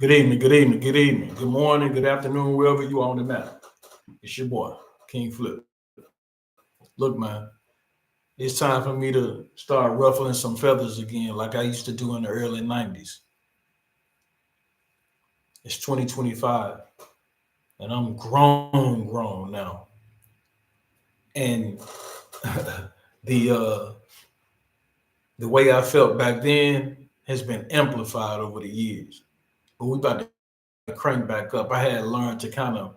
Good evening, good evening, good evening, good morning, good afternoon, wherever you are on the map. It's your boy, King Flip. Look, man, it's time for me to start ruffling some feathers again, like I used to do in the early 90s. It's 2025, and I'm grown now. And the the way I felt back then has been amplified over the years. But we about to crank back up. I had learned to kind of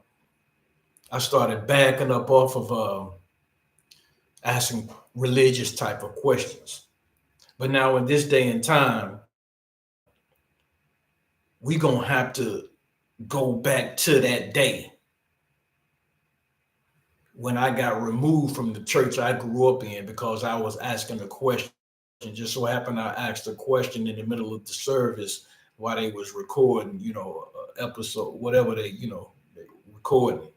I started backing up off of asking religious type of questions. But now in this day and time, we gonna have to go back to that day when I got removed from the church I grew up in because I was asking a question. Just so happened I asked a question in the middle of the service while they was recording, episode, whatever they recording.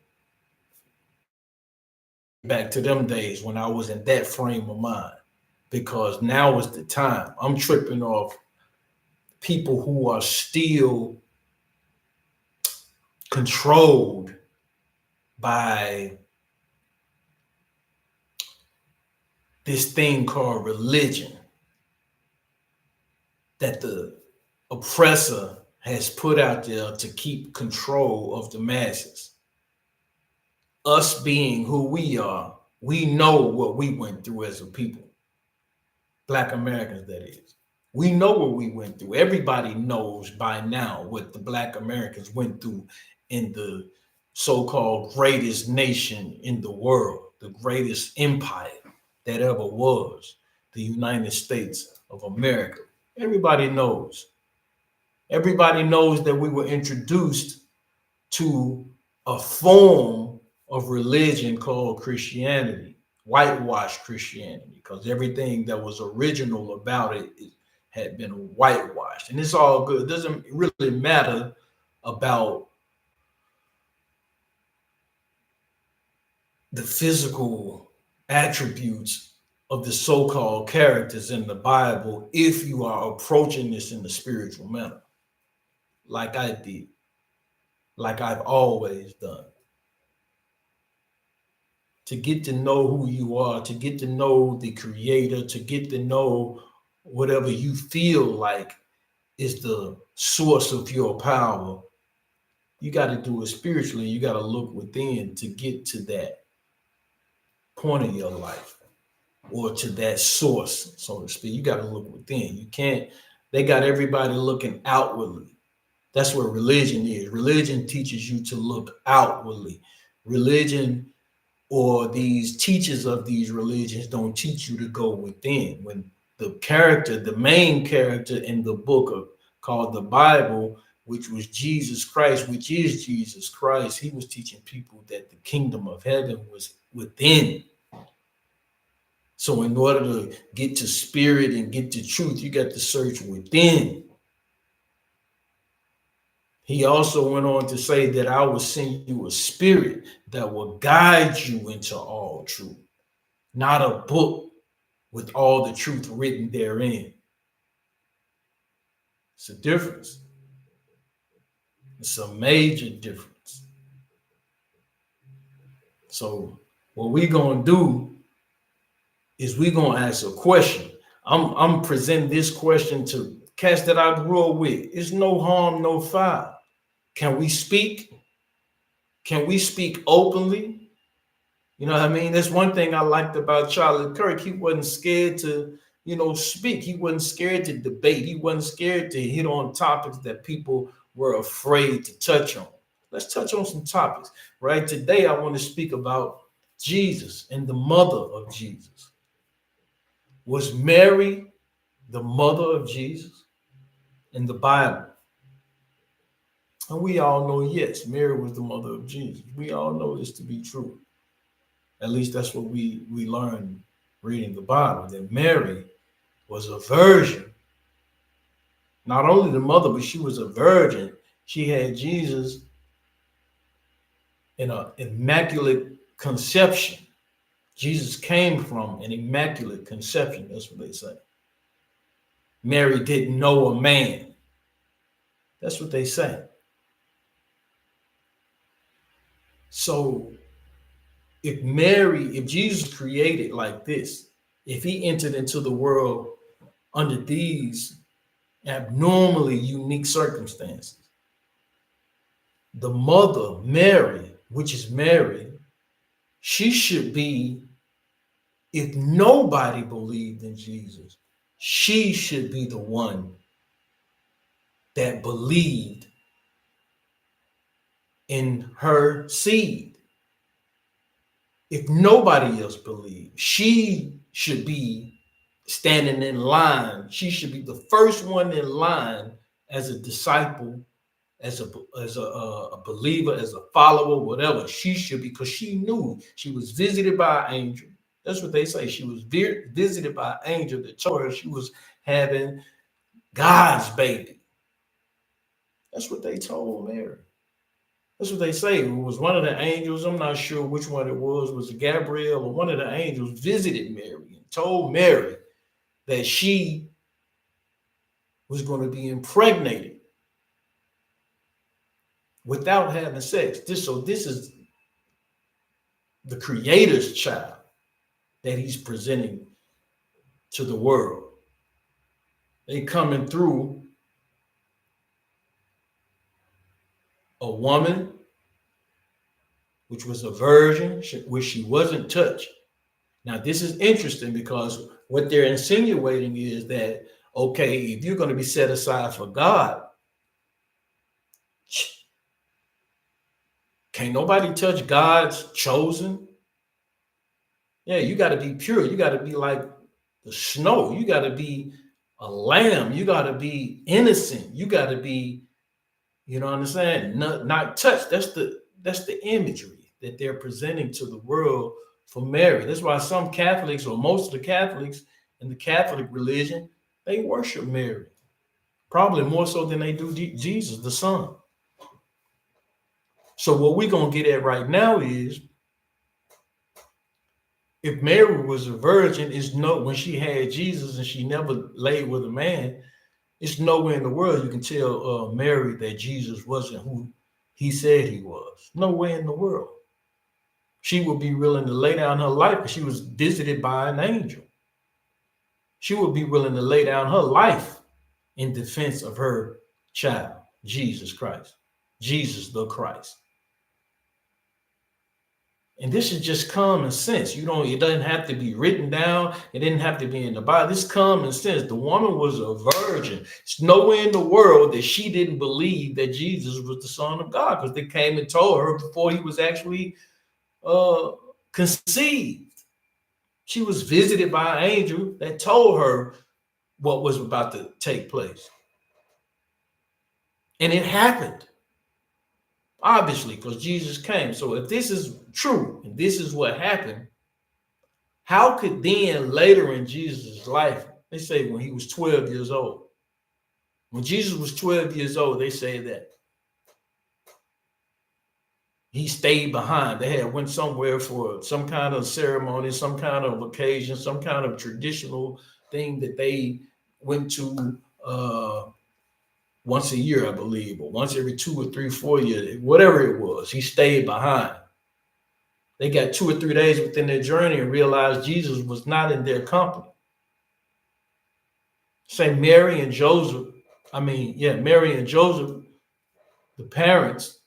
Back to them days when I was in that frame of mind. Because now is the time. I'm tripping off people who are still controlled by this thing called religion that the oppressor has put out there to keep control of the masses. Us being who we are, we know what we went through as a people. Black Americans, that is. We know what we went through. Everybody knows by now what the Black Americans went through in the so-called greatest nation in the world, the greatest empire that ever was, the United States of America. Everybody knows. Everybody knows that we were introduced to a form of religion called Christianity, whitewashed Christianity, because everything that was original about it had been whitewashed. And it's all good. It doesn't really matter about the physical attributes of the so-called characters in the Bible if you are approaching this in the spiritual manner, like I did, like I've always done. To get to know who you are, to get to know the creator, to get to know whatever you feel like is the source of your power, you got to do it spiritually. You got to look within to get to that point of your life or to that source, so to speak. You got to look within. You can't, they got everybody looking outwardly. That's what religion is. Religion teaches you to look outwardly. Religion or these teachers of these religions don't teach you to go within. When the character, the main character in the book called the Bible, which was Jesus Christ, which is Jesus Christ, he was teaching people that the kingdom of heaven was within. So in order to get to spirit and get to truth, you got to search within. He also went on to say that I will send you a spirit that will guide you into all truth, not a book with all the truth written therein. It's a difference. It's a major difference. So what we're going to do is we're going to ask a question. I'm presenting this question to cats that I grew up with. It's no harm, no foul. Can we speak? Can we speak openly? You know what I mean? That's one thing I liked about Charlie Kirk. He wasn't scared to, speak. He wasn't scared to debate. He wasn't scared to hit on topics that people were afraid to touch on. Let's touch on some topics, right? Today, I want to speak about Jesus and the mother of Jesus. Was Mary the mother of Jesus in the Bible? And we all know, yes, Mary was the mother of Jesus. We all know this to be true. At least that's what we learn reading the Bible, that Mary was a virgin. Not only the mother, but she was a virgin. She had Jesus in an immaculate conception. Jesus came from an immaculate conception. That's what they say. Mary didn't know a man. That's what they say. So if Jesus created like this, if he entered into the world under these abnormally unique circumstances, the mother, Mary, which is Mary, she should be, if nobody believed in Jesus, she should be the one that believed in her seed. If nobody else believed, she should be standing in line. She should be the first one in line as a disciple, as a believer, as a follower, whatever. She should be, because she knew she was visited by an angel. That's what they say. She was visited by an angel that told her she was having God's baby. That's what they told Mary. That's what they say. It was one of the angels. I'm not sure which one it was. Was it Gabriel or one of the angels visited Mary and told Mary that she was going to be impregnated without having sex. This is the Creator's child that he's presenting to the world. They coming through a woman, which was a virgin, which she wasn't touched. Now, this is interesting because what they're insinuating is that, okay, if you're going to be set aside for God, can't nobody touch God's chosen. Yeah, you got to be pure. You got to be like the snow. You got to be a lamb. You got to be innocent. You got to be, you know what I'm saying? Not touched. That's the imagery that they're presenting to the world for Mary. That's why some Catholics, or most of the Catholics in the Catholic religion, they worship Mary. Probably more so than they do Jesus, the Son. So what we're going to get at right now is, if Mary was a virgin, when she had Jesus and she never laid with a man, it's nowhere in the world you can tell Mary that Jesus wasn't who he said he was. Nowhere in the world. She would be willing to lay down her life because she was visited by an angel. She would be willing to lay down her life in defense of her child, Jesus Christ, Jesus the Christ. And this is just common sense. It doesn't have to be written down. It didn't have to be in the Bible. This common sense. The woman was a virgin. It's nowhere in the world that she didn't believe that Jesus was the Son of God, because they came and told her before he was actually conceived. She was visited by an angel that told her what was about to take place. And it happened. Obviously, because Jesus came. So if this is true, and this is what happened, how could then later in Jesus' life, they say when he was 12 years old, when Jesus was 12 years old, they say that he stayed behind. They had went somewhere for some kind of ceremony, some kind of occasion, some kind of traditional thing that they went to once a year, I believe, or once every 2 or 3, 4 years, whatever it was. He stayed behind. They got 2 or 3 days within their journey and realized Jesus was not in their company. Say Mary and Joseph, Mary and Joseph, the parents,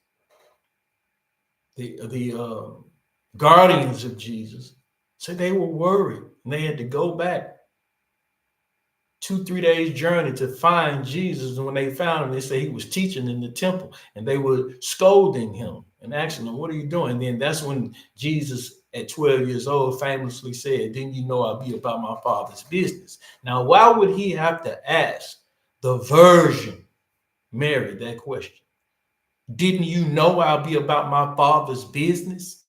the guardians of Jesus, said they were worried and they had to go back 2, 3 days journey to find Jesus. And when they found him, they say he was teaching in the temple, and they were scolding him and asking him, "What are you doing?" And then that's when Jesus, at 12 years old, famously said, "Didn't you know I'll be about my Father's business?" Now, why would he have to ask the Virgin Mary that question? Didn't you know I'll be about my Father's business?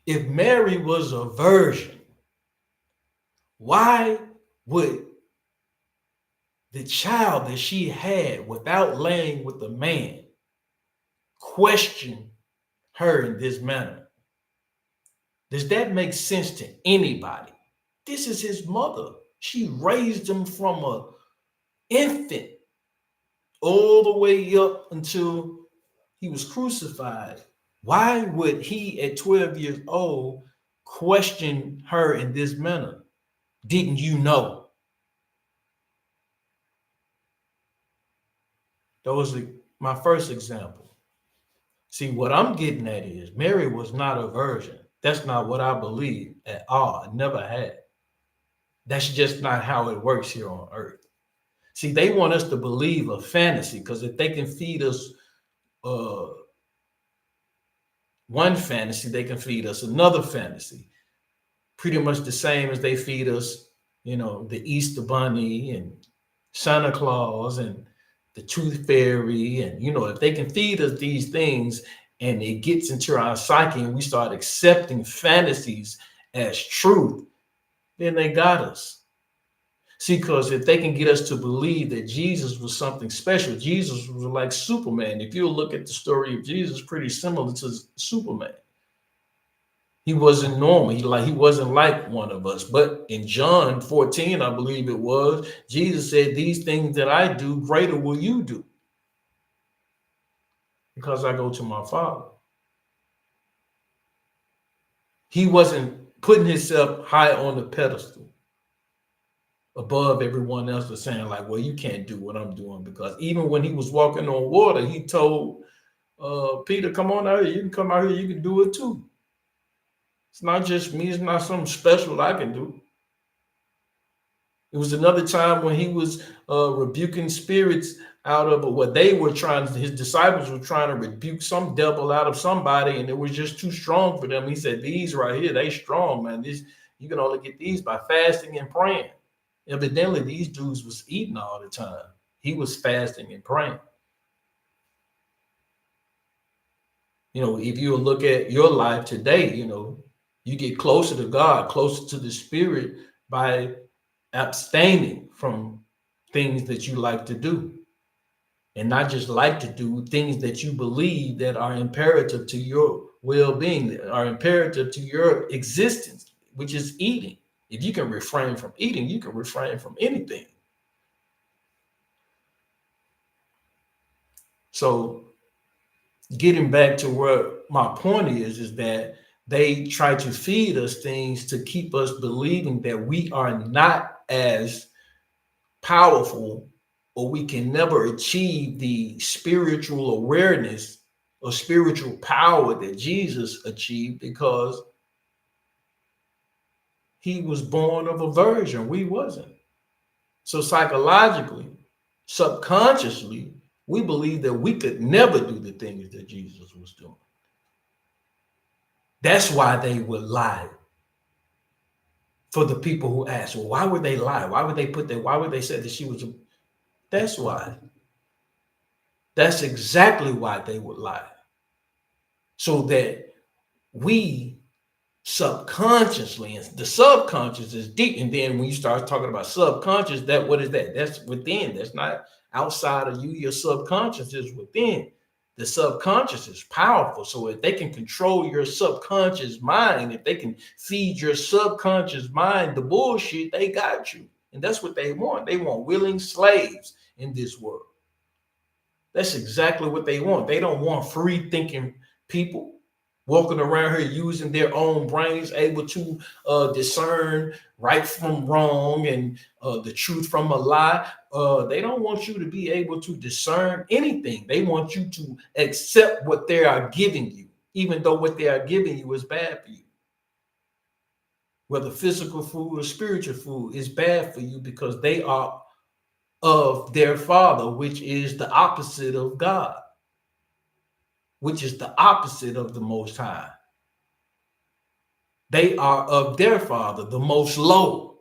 If Mary was a virgin, why would the child that she had without laying with a man question her in this manner? Does that make sense to anybody? This is his mother. She raised him from an infant all the way up until he was crucified. Why would he, at 12 years old, question her in this manner? Didn't you know? That was my first example. See, what I'm getting at is Mary was not a virgin. That's not what I believe at all. I never had. That's just not how it works here on earth. See, they want us to believe a fantasy because if they can feed us uh, one fantasy, they can feed us another fantasy. Pretty much the same as they feed us, the Easter Bunny and Santa Claus and the Tooth Fairy. And, if they can feed us these things and it gets into our psyche and we start accepting fantasies as truth, then they got us. See, because if they can get us to believe that Jesus was something special, Jesus was like Superman. If you look at the story of Jesus, pretty similar to Superman. He wasn't normal. He wasn't like one of us. But in John 14, I believe it was, Jesus said, "These things that I do, greater will you do, because I go to my Father." He wasn't putting himself high on the pedestal above everyone else, was saying like, "Well, you can't do what I'm doing," because even when he was walking on water, he told Peter, "Come on out here. You can come out here. You can do it too. It's not just me. It's not something special I can do." It was another time when he was rebuking spirits out of what they were trying. His disciples were trying to rebuke some devil out of somebody, and it was just too strong for them. He said, "These right here, they strong, man. You can only get these by fasting and praying." Evidently, these dudes was eating all the time. He was fasting and praying. If you look at your life today, you get closer to God, closer to the Spirit by abstaining from things that you like to do, and not just like to do things that you believe that are imperative to your well-being, that are imperative to your existence, which is eating. If you can refrain from eating, you can refrain from anything. So getting back to where my point is that they try to feed us things to keep us believing that we are not as powerful, or we can never achieve the spiritual awareness or spiritual power that Jesus achieved, because he was born of a virgin. We wasn't. So psychologically, subconsciously, we believe that we could never do the things that Jesus was doing. That's why they would lie. For the people who ask, well, why would they lie? Why would they put that? Why would they say that she was That's why. That's exactly why they would lie. So that we subconsciously, and the subconscious is deep. And then when you start talking about subconscious, what is that? That's within. That's not outside of you. Your subconscious is within. The subconscious is powerful. So if they can control your subconscious mind, if they can feed your subconscious mind the bullshit, they got you. And that's what they want. They want willing slaves in this world. That's exactly what they want. They don't want free thinking people walking around here using their own brains, able to discern right from wrong and the truth from a lie. They don't want you to be able to discern anything. They want you to accept what they are giving you, even though what they are giving you is bad for you. Whether physical food or spiritual food is bad for you, because they are of their father, which is the opposite of God, which is the opposite of the Most High. They are of their father, the most low.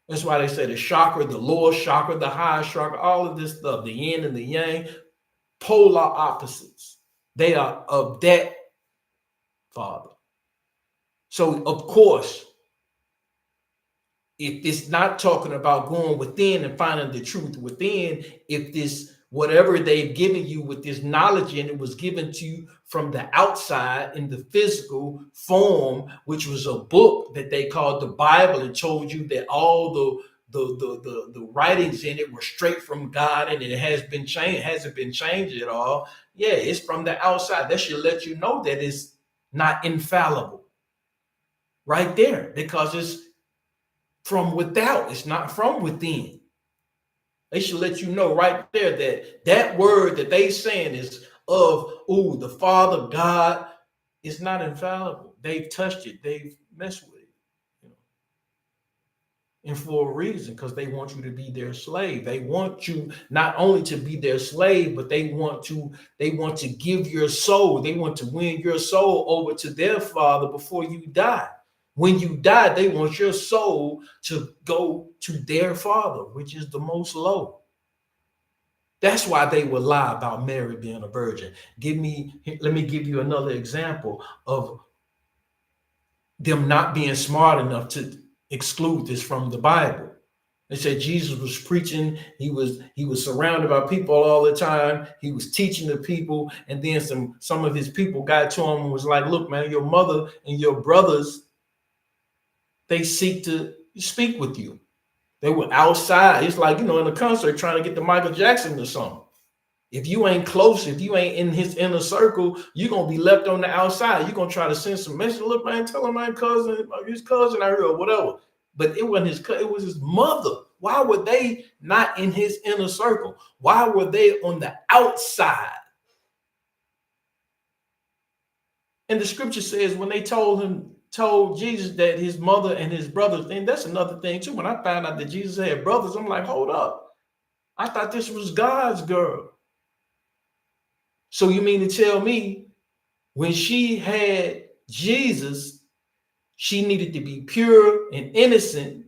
That's why they say the chakra, the lower chakra, the higher chakra, all of this stuff, the yin and the yang, polar opposites. They are of that father. So, of course, if it's not talking about going within and finding the truth within, if this whatever they've given you with this knowledge and it was given to you from the outside in the physical form, which was a book that they called the Bible, and told you that all the the writings in it were straight from God and it has been changed, hasn't been changed at all. Yeah, it's from the outside. That should let you know that it's not infallible right there, because it's from without, it's not from within. They should let you know right there that that word that they saying is of, the Father God, is not infallible. They've touched it, they've messed with it, you know, and for a reason, because they want you to be their slave. They want you not only to be their slave, but they want to give your soul. They want to win your soul over to their Father before you die. When you die, they want your soul to go to their Father, which is the most low. That's why they would lie about Mary being a virgin. Let me give you another example of them not being smart enough to exclude this from the Bible. They said Jesus was preaching, he was surrounded by people all the time, he was teaching the people, and then some of his people got to him and was like, look, man, your mother and your brothers, they seek to speak with you. They were outside. It's like, in a concert trying to get to Michael Jackson or something. If you ain't close, if you ain't in his inner circle, you're going to be left on the outside. You're going to try to send some message. Look, man, tell him my cousin, his cousin I heard, or whatever. But it wasn't his cousin, it was his mother. Why were they not in his inner circle? Why were they on the outside? And the scripture says when they told Jesus that his mother and his brothers, and that's another thing too. When I found out that Jesus had brothers, I'm like, hold up. I thought this was God's girl. So you mean to tell me when she had Jesus, she needed to be pure and innocent,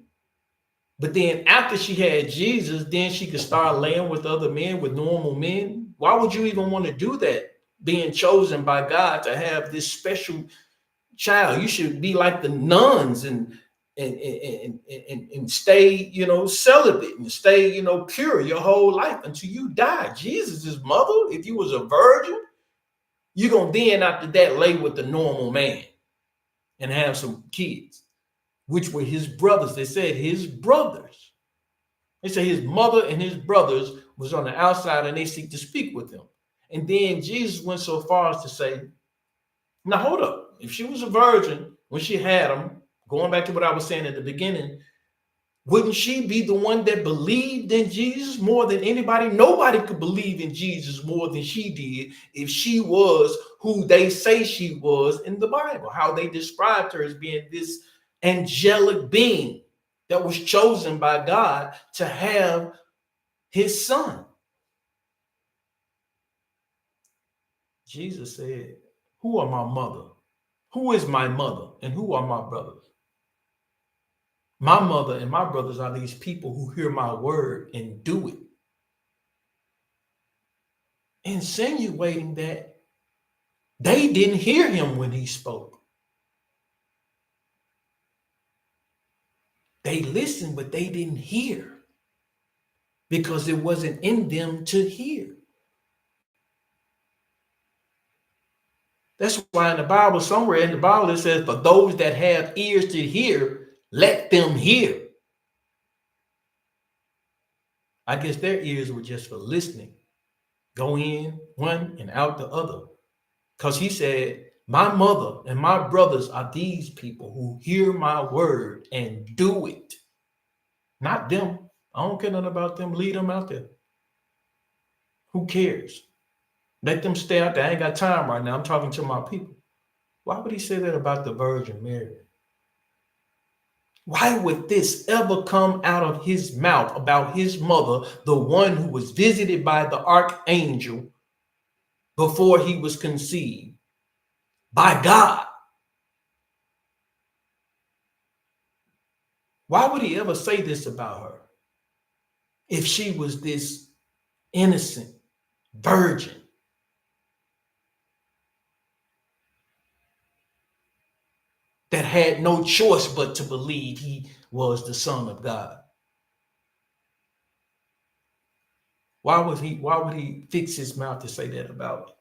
but then after she had Jesus, then she could start laying with other men, with normal men? Why would you even want to do that, being chosen by God to have this special child? You should be like the nuns and stay, celibate, and stay, pure your whole life until you die. Jesus' mother, if you was a virgin, you're going to then after that lay with the normal man and have some kids, which were his brothers. They said his brothers. They said his mother and his brothers was on the outside and they seek to speak with him. And then Jesus went so far as to say, now hold up. If she was a virgin when she had him, going back to what I was saying at the beginning, wouldn't she be the one that believed in Jesus more than anybody? Nobody could believe in Jesus more than she did if she was who they say she was in the Bible, how they described her as being this angelic being that was chosen by God to have his son. Jesus said, who are my mother? Who is my mother? And who are my brothers? My mother and my brothers are these people who hear my word and do it. Insinuating that they didn't hear him when he spoke. They listened, but they didn't hear because it wasn't in them to hear. That's why in the Bible, somewhere in the Bible, it says, for those that have ears to hear, let them hear. I guess their ears were just for listening. Go in one and out the other. Because he said, my mother and my brothers are these people who hear my word and do it. Not them. I don't care nothing about them. Lead them out there. Who cares? Let them stay out there. I ain't got time right now. I'm talking to my people. Why would he say that about the Virgin Mary? Why would this ever come out of his mouth about his mother, the one who was visited by the archangel before he was conceived by God? Why would he ever say this about her if she was this innocent virgin that had no choice but to believe he was the Son of God? Why would he fix his mouth to say that about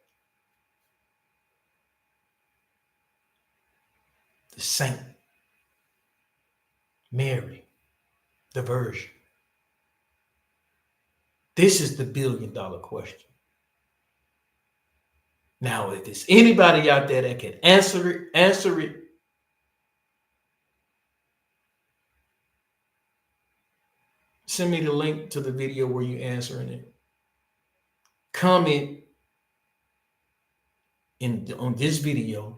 the saint Mary, the virgin? This is the billion-dollar question. Now, if there's anybody out there that can answer it. Send me the link to the video where you're answering it. Comment on this video.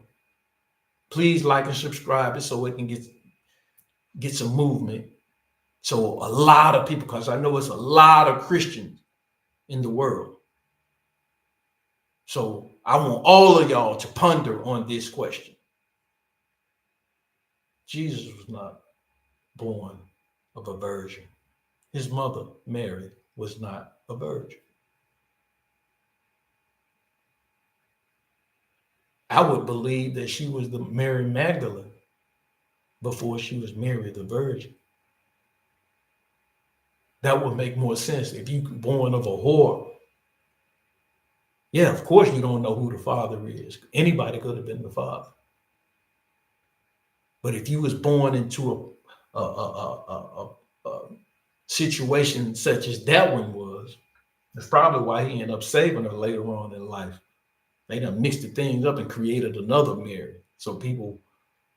Please like and subscribe it so it can get some movement. So a lot of people, because I know it's a lot of Christians in the world. So I want all of y'all to ponder on this question. Jesus was not born of a virgin. His mother, Mary, was not a virgin. I would believe that she was the Mary Magdalene before she was Mary the Virgin. That would make more sense. If you were born of a whore, yeah, of course you don't know who the father is. Anybody could have been the father. But if you was born into a situation such as that one was, that's probably why he ended up saving her later on in life. They done mixed the things up and created another Mary. So people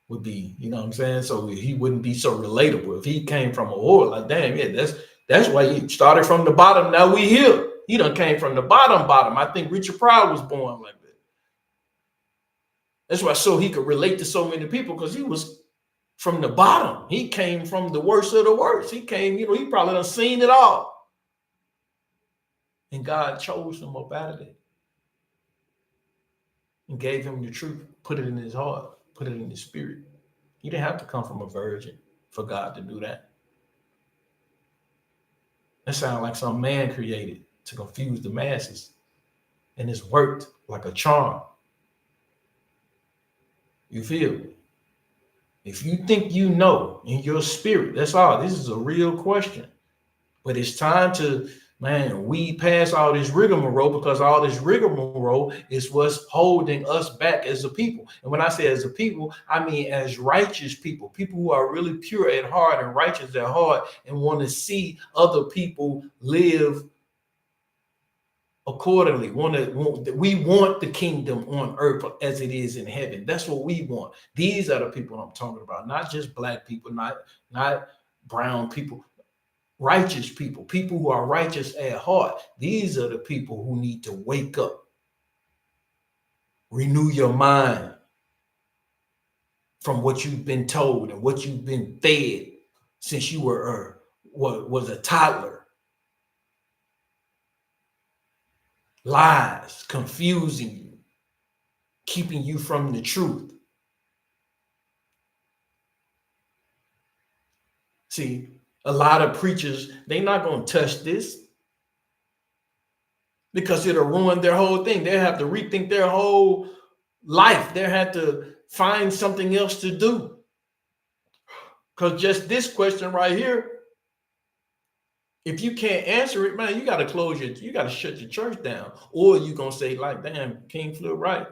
would be, you know what I'm saying? So he wouldn't be so relatable. If he came from a whore, like, damn, yeah, that's why he started from the bottom. Now we here. He done came from the bottom. I think Richard Pryor was born like that. That's why, so he could relate to so many people, because he was from the bottom. He came from the worst of the worst. He came, he probably done seen it all. And God chose him up out of it and gave him the truth, put it in his heart, put it in his spirit. He didn't have to come from a virgin for God to do that. That sounds like some man created to confuse the masses. And it's worked like a charm. You feel me? If you think you know in your spirit, that's all. This is a real question. But it's time to, weed past all this rigmarole, because all this rigmarole is what's holding us back as a people. And when I say as a people, I mean as righteous people who are really pure at heart and righteous at heart and want to see other people live accordingly. We want the kingdom on earth as it is in heaven. That's what we want. These are the people I'm talking about, not just black people, not brown people. Righteous people who are righteous at heart. These are the people who need to wake up, renew your mind from what you've been told and what you've been fed since you were was a toddler. Lies, confusing you, keeping you from the truth. See, a lot of preachers, they're not going to touch this because it'll ruin their whole thing. They'll have to rethink their whole life. They'll have to find something else to do. Because just this question right here, if you can't answer it, man, you got to you got to shut your church down. Or you're going to say, like, damn, King Flipp right.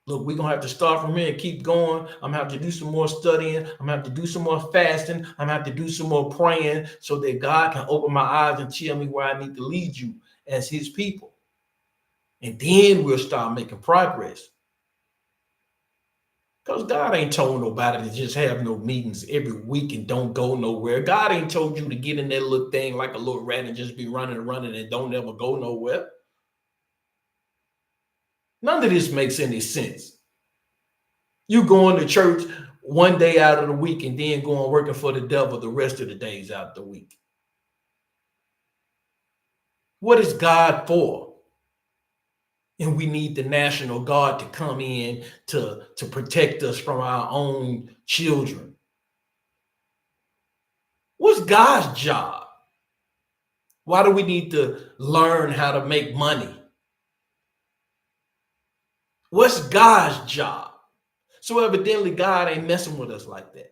Look, we're going to have to start from here and keep going. I'm going to have to do some more studying. I'm going to have to do some more fasting. I'm going to have to do some more praying so that God can open my eyes and tell me where I need to lead you as his people. And then we'll start making progress. Because God ain't told nobody to just have no meetings every week and don't go nowhere. God ain't told you to get in that little thing like a little rat and just be running and don't ever go nowhere. None of this makes any sense. You going to church one day out of the week and then going working for the devil the rest of the days out of the week. What is God for? And we need the National Guard to come in to protect us from our own children. What's God's job? Why do we need to learn how to make money? What's God's job? So evidently God ain't messing with us like that.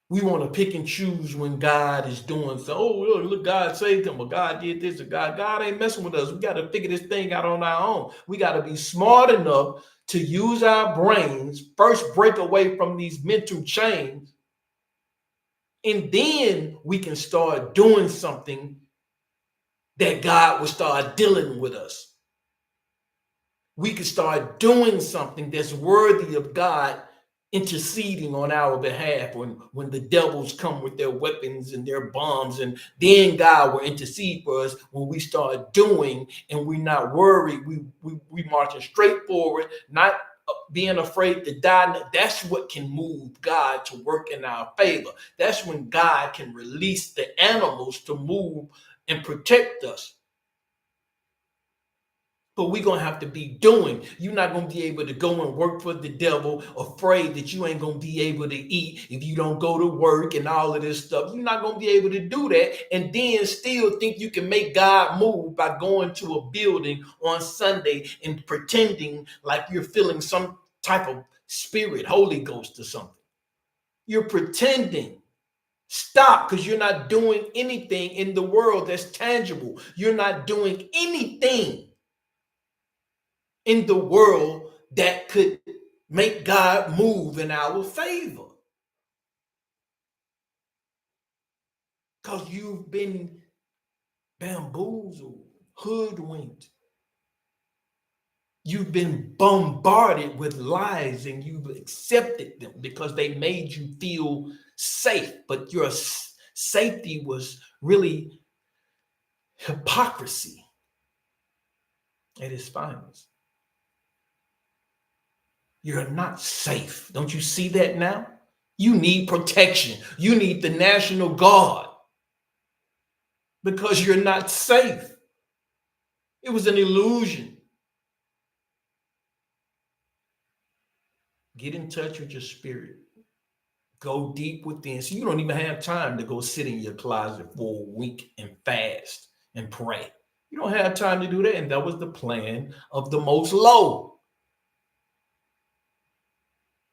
We want to pick and choose when God is doing so. Oh, look, God saved him, or God did this, or God ain't messing with us. We got to figure this thing out on our own. We got to be smart enough to use our brains, first break away from these mental chains, And then we can start doing something that God will start dealing with us. We can start doing something that's worthy of God interceding on our behalf when the devils come with their weapons and their bombs, and then God will intercede for us when we start doing and we're not worried. We marching straight forward, not being afraid to die. That's what can move God to work in our favor. That's when God can release the animals to move and protect us. But we're going to have to be doing. You're not going to be able to go and work for the devil, afraid that you ain't going to be able to eat if you don't go to work and all of this stuff. You're not going to be able to do that and then still think you can make God move by going to a building on Sunday and pretending like you're feeling some type of spirit, Holy Ghost or something. You're pretending. Stop, because you're not doing anything in the world that's tangible. You're not doing anything in the world that could make God move in our favor. Because you've been bamboozled, hoodwinked. You've been bombarded with lies and you've accepted them because they made you feel safe. But your safety was really hypocrisy at its finest. You're not safe. Don't you see that now? You need protection. You need the National Guard because you're not safe. It was an illusion. Get in touch with your spirit. Go deep within. So you don't even have time to go sit in your closet for a week and fast and pray. You don't have time to do that. And that was the plan of the Most Low.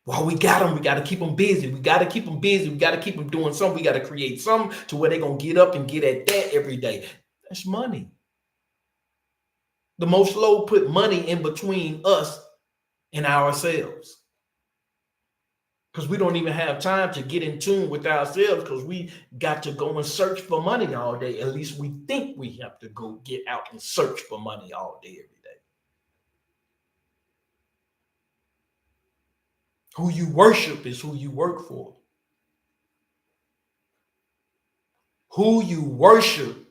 While we got them, we got to keep them busy. We got to keep them busy. We got to keep them doing something. We got to create something to where they're going to get up and get at that every day. That's money. The Most Low put money in between us and ourselves. Because we don't even have time to get in tune with ourselves because we got to go and search for money all day. At least we think we have to go get out and search for money all day, every day. Who you worship is who you work for. Who you worship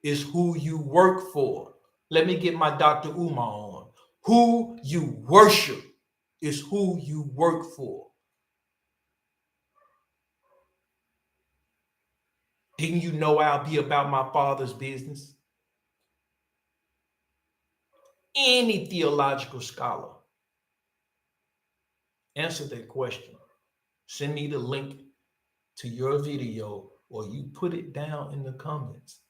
is who you work for. Let me get my Dr. Umar on. Who you worship is who you work for. Didn't you know I'll be about my Father's business? Any theological scholar, answer that question. Send me the link to your video or you put it down in the comments.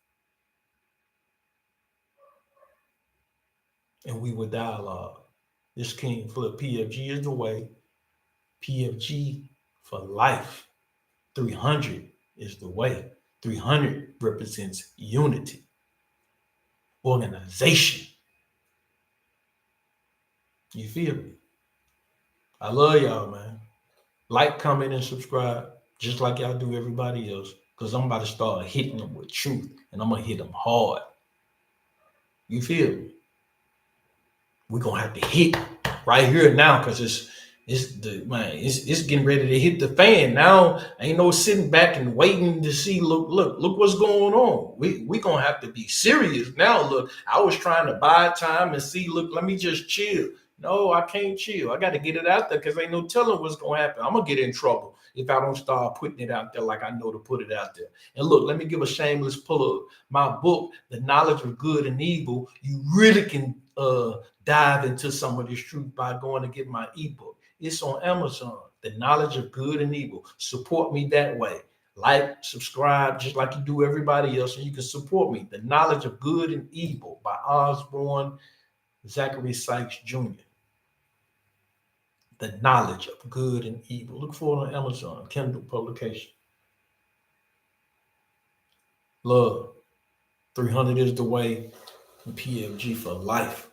And we will dialogue. This King Flipp, PFG is the way. PFG for life. 300 is the way. 300 represents unity, organization. You feel me? I love y'all, man. Like, comment, and subscribe, just like y'all do everybody else, because I'm about to start hitting them with truth, and I'm going to hit them hard. You feel me? We're going to have to hit right here now because it's getting ready to hit the fan. Now, ain't no sitting back and waiting to see, look what's going on. We going to have to be serious now. Look, I was trying to buy time and see, look, let me just chill. No, I can't chill. I got to get it out there because ain't no telling what's going to happen. I'm going to get in trouble if I don't start putting it out there like I know to put it out there. And look, let me give a shameless plug. My book, The Knowledge of Good and Evil, you really can dive into some of this truth by going to get my ebook. It's on Amazon, The Knowledge of Good and Evil. Support me that way. Like, subscribe, just like you do everybody else, and you can support me. The Knowledge of Good and Evil by Osborne Zachary Sykes Jr. The Knowledge of Good and Evil. Look for it on Amazon, Kindle publication. Love. 300 is the way. PFG for life.